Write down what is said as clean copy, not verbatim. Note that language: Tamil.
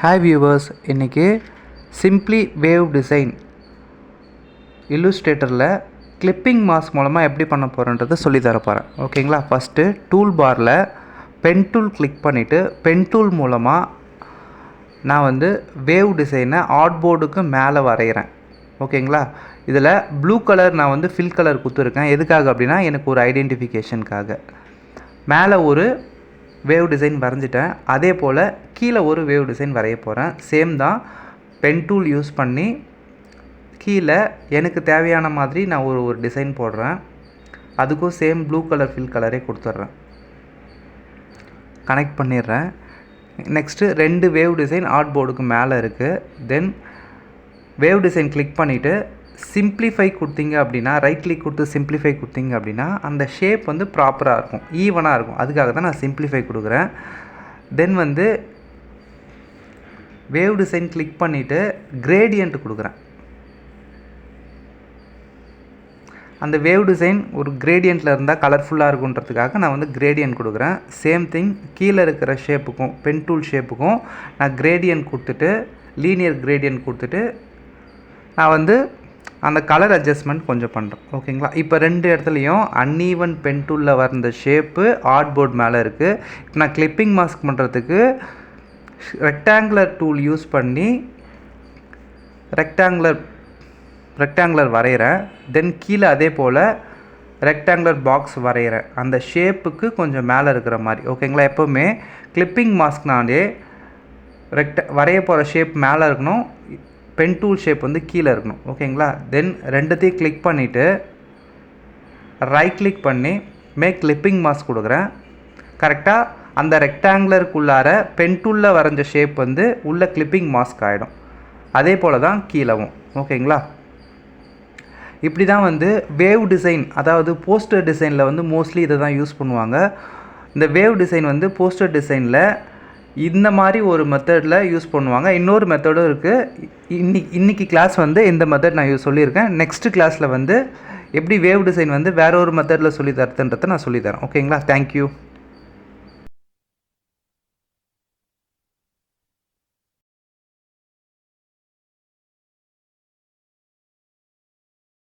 ஹாய் வியூவர்ஸ், இன்றைக்கி சிம்ப்ளி வேவ் டிசைன் இல்லுஸ்ட்ரேட்டரில் கிளிப்பிங் மாஸ்க் மூலமாக எப்படி பண்ண போகிறேன்றதை சொல்லி தரப்போகிறேன். ஓகேங்களா? ஃபஸ்ட்டு டூல் பாரில் பென் டூல் கிளிக் பண்ணிவிட்டு பென் டூல் மூலமாக நான் வேவ் டிசைனை ஆர்ட் போர்டுக்கு மேலே வரைகிறேன். ஓகேங்களா? இதில் ப்ளூ கலர் நான் ஃபில் கலர் கொடுத்துருக்கேன். எதுக்காக அப்படின்னா எனக்கு ஒரு ஐடென்டிஃபிகேஷனுக்காக. மேலே ஒரு வேவ் டிசைன் வரைஞ்சிட்டேன். அதே போல் கீழே ஒரு வேவ் டிசைன் வரைய போகிறேன். சேம் தான். பென் டூல் யூஸ் பண்ணி கீழே எனக்கு தேவையான மாதிரி நான் ஒரு டிசைன் போடுறேன். அதுக்கும் சேம் ப்ளூ கலர் ஃபில் கலரே கொடுத்துட்றேன். கனெக்ட் பண்ணிடுறேன். நெக்ஸ்ட்டு 2 வேவ் டிசைன் ஆர்ட் போர்டுக்கு மேலே இருக்குது. தென் வேவ் டிசைன் கிளிக் பண்ணிவிட்டு சிம்ப்ளிஃபை கொடுத்தீங்க அப்படின்னா, ரைட் கிளிக் கொடுத்து சிம்ப்ளிஃபை கொடுத்தீங்க அப்படின்னா அந்த ஷேப் ப்ராப்பராக இருக்கும், ஈவனாக இருக்கும். அதுக்காக தான் நான் சிம்ப்ளிஃபை கொடுக்குறேன். தென் வேவ் டிசைன் கிளிக் பண்ணிவிட்டு கிரேடியன்ட் கொடுக்குறேன். அந்த வேவ் டிசைன் ஒரு கிரேடியண்ட்டில் இருந்தால் கலர்ஃபுல்லாக இருக்குன்றதுக்காக நான் கிரேடியன்ட் கொடுக்குறேன். சேம் திங் கீழே இருக்கிற ஷேப்புக்கும் பென் டூல் ஷேப்புக்கும் நான் கிரேடியன்ட் கொடுத்துட்டு லீனியர் கிரேடியன்ட் கொடுத்துட்டு நான் அந்த கலர் அட்ஜஸ்ட்மெண்ட் கொஞ்சம் பண்ணுறேன். ஓகேங்களா? இப்போ 2 இடத்துலையும் அன்ஈவன் பென் டூலில் வந்த ஷேப்பு ஆர்ட் போர்ட் மேலே இருக்குது. இப்போ நான் கிளிப்பிங் மாஸ்க் பண்ணுறதுக்கு ரெக்டாங்குலர் டூல் யூஸ் பண்ணி ரெக்டாங்குலர் வரைகிறேன். தென் கீழே அதே போல் ரெக்டாங்குலர் பாக்ஸ் வரைகிறேன், அந்த ஷேப்புக்கு கொஞ்சம் மேலே இருக்கிற மாதிரி. ஓகேங்களா? எப்போவுமே கிளிப்பிங் மாஸ்க்னாலே வரைய போகிற ஷேப் மேலே இருக்கணும், பென் டூல் ஷேப் கீழே இருக்கணும். ஓகேங்களா? தென் 2த்தையும் கிளிக் பண்ணிவிட்டு ரைட் கிளிக் பண்ணி மேக் கிளிப்பிங் மாஸ்க் கொடுக்குறேன். கரெக்டாக அந்த ரெக்டாங்குலருக்குள்ளார பென் டூலில் வரைஞ்ச ஷேப் உள்ள கிளிப்பிங் மாஸ்க் ஆகிடும். அதே போல் தான் கீழவும். ஓகேங்களா? இப்படி தான் வேவ் டிசைன், அதாவது போஸ்டர் டிசைனில் மோஸ்ட்லி இதை தான் யூஸ் பண்ணுவாங்க. இந்த வேவ் டிசைன் போஸ்டர் டிசைனில் இந்த மாதிரி ஒரு மெத்தடில் யூஸ் பண்ணுவாங்க. இன்னொரு மெத்தடும் இருக்குது. இன்றைக்கி கிளாஸ் இந்த மெத்தட் நான் சொல்லியிருக்கேன். நெக்ஸ்ட்டு கிளாஸில் எப்படி வேவ் டிசைன் வேறு ஒரு மெத்தடில் சொல்லி தரதுன்றதை நான் சொல்லித்தரேன். ஓகேங்களா? தேங்க்யூ.